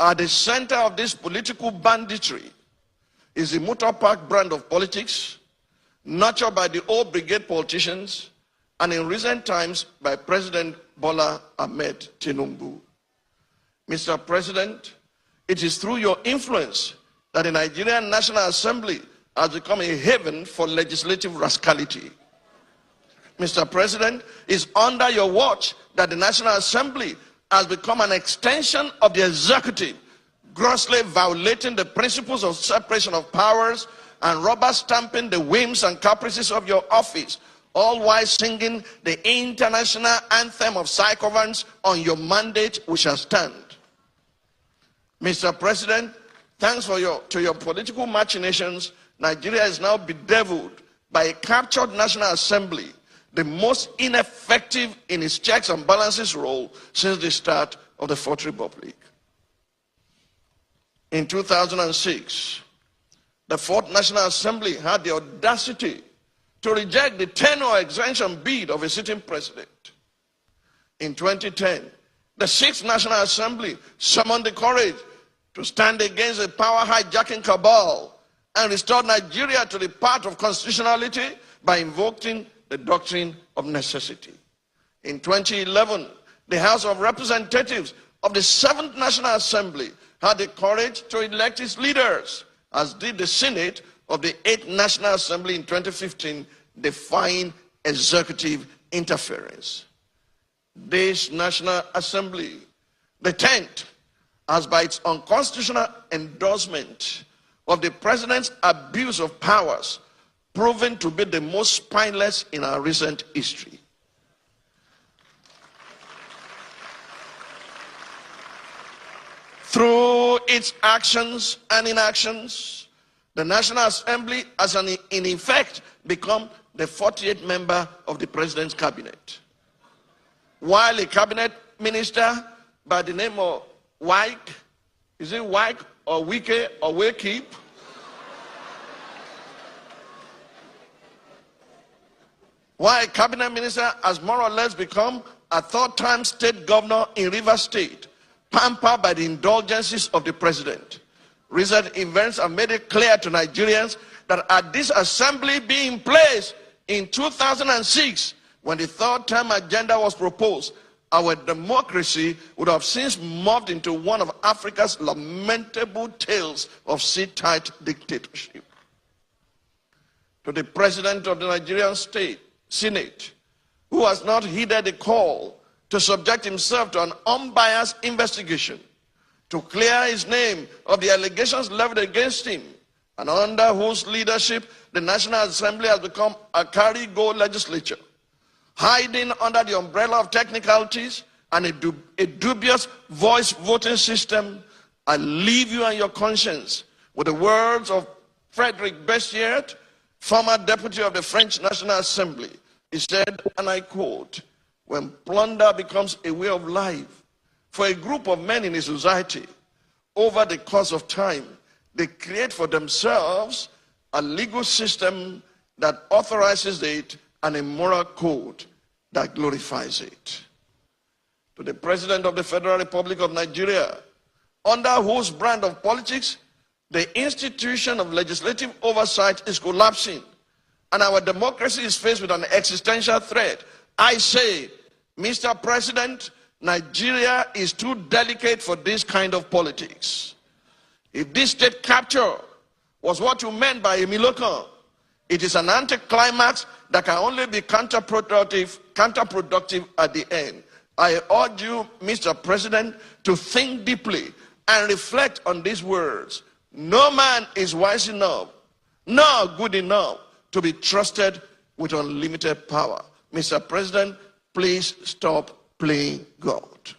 At the center of this political banditry is the motor park brand of politics, nurtured by the old brigade politicians, and in recent times by President Bola Ahmed Tinubu. Mr. President, it is through your influence that the Nigerian National Assembly has become a haven for legislative rascality. Mr. President, it's under your watch that the National Assembly has become an extension of the executive, grossly violating the principles of separation of powers and rubber stamping the whims and caprices of your office, all while singing the international anthem of sycophants on your mandate we shall stand. Mr. President, thanks to your political machinations, Nigeria is now bedeviled by a captured National Assembly, the most ineffective in its checks and balances role since the start of the Fourth Republic. In 2006, the Fourth National Assembly had the audacity to reject the tenure exemption bid of a sitting president. In 2010, the Sixth National Assembly summoned the courage to stand against a power hijacking cabal and restore Nigeria to the path of constitutionality by invoking the doctrine of necessity. In 2011, the House of Representatives of the Seventh National Assembly had the courage to elect its leaders, as did the Senate of the Eighth National Assembly in 2015, defying executive interference. This National Assembly, the 10th, has by its unconstitutional endorsement of the President's abuse of powers proven to be the most spineless in our recent history. Through its actions and inactions, the National Assembly has in effect become the 48th member of the President's cabinet. While a cabinet minister by the name of Wike, is it Wike or Wike or Wakeep? Why a cabinet minister has more or less become a third-time state governor in Rivers State, pampered by the indulgences of the president. Recent events have made it clear to Nigerians that had this assembly been in place in 2006, when the third-term agenda was proposed, our democracy would have since morphed into one of Africa's lamentable tales of sit-tight dictatorship. To the president of the Nigerian Senate, who has not heeded the call to subject himself to an unbiased investigation, to clear his name of the allegations leveled against him, and under whose leadership the National Assembly has become a carry-go legislature, hiding under the umbrella of technicalities and a dubious voice voting system, I leave you and your conscience with the words of Frederic Bessières, former deputy of the French National Assembly. He said, and I quote, "When plunder becomes a way of life for a group of men in a society, over the course of time, they create for themselves a legal system that authorizes it and a moral code that glorifies it." To the President of the Federal Republic of Nigeria, under whose brand of politics the institution of legislative oversight is collapsing and our democracy is faced with an existential threat, I say, Mr. President, Nigeria is too delicate for this kind of politics. If this state capture was what you meant by a Milokan, it is an anticlimax that can only be counterproductive at the end. I urge you, Mr. President, to think deeply and reflect on these words. No man is wise enough, nor good enough to be trusted with unlimited power. Mr. President, please stop playing God.